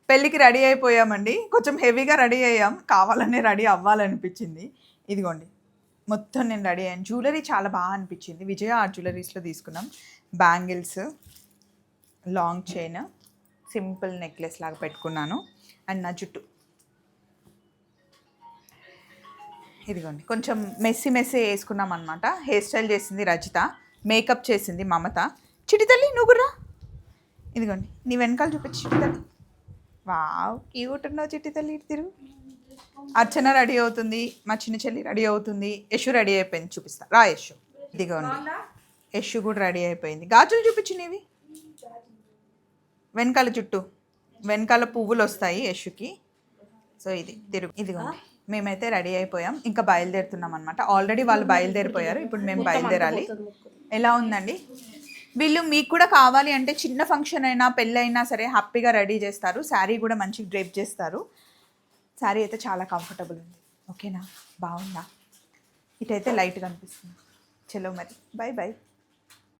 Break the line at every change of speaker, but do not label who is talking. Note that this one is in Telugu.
పెళ్ళికి రెడీ అయిపోయామండి. కొంచెం హెవీగా రెడీ అయ్యాం. కావాలనే రెడీ అవ్వాలనిపించింది. ఇదిగోండి. మొత్తం నేను రెడీ అయ్యాను. జ్యువెలరీ చాలా బాగా అనిపించింది. విజయ ఆర్ట్ జ్యువెలరీస్‌లో తీసుకున్నాం. Bangles, long chain, simple necklace లాగా పెట్టుకున్నాను. అండ్ నా జుట్టు ఇదిగోండి. కొంచెం మెస్సీ వేసుకున్నాం అనమాట. హెయిర్ స్టైల్ చేసింది రజిత, మేకప్ చేసింది మమత. చిట్టి తల్లి నువ్వు రా. ఇదిగోండి, నీ వెనకాల చూపించి చిట్టి తల్లి. వావ్, క్యూట్ ఉన్నావు చిట్టి తల్లి. ఇటు తిరుగు. అర్చన రెడీ అవుతుంది, మా చిన్న చెల్లి రెడీ అవుతుంది, యశు రెడీ అయిపోయింది. చూపిస్తా రా యశు. ఇదిగోండి, యశు కూడా రెడీ అయిపోయింది. గాజులు చూపించు నీవి. వెనకాల చుట్టూ వెనకాల పువ్వులు వస్తాయి యశుకి. సో ఇది తిరుగు. ఇదిగోండి, మేమైతే రెడీ అయిపోయాం. ఇంకా బయలుదేరుతున్నాం అనమాట. ఆల్రెడీ వాళ్ళు బయలుదేరిపోయారు, ఇప్పుడు మేము బయలుదేరాలి. ఎలా ఉందండి? వీళ్ళు మీకు కూడా కావాలి అంటే చిన్న ఫంక్షన్ అయినా పెళ్ళి అయినా సరే హ్యాపీగా రెడీ చేస్తారు. శారీ కూడా మంచిగా డ్రేప్ చేస్తారు. శారీ అయితే చాలా కంఫర్టబుల్ ఉంది. ఓకేనా? బాగుందా? ఇటైతే లైట్గా అనిపిస్తుంది. చలో మరి, బాయ్ బాయ్.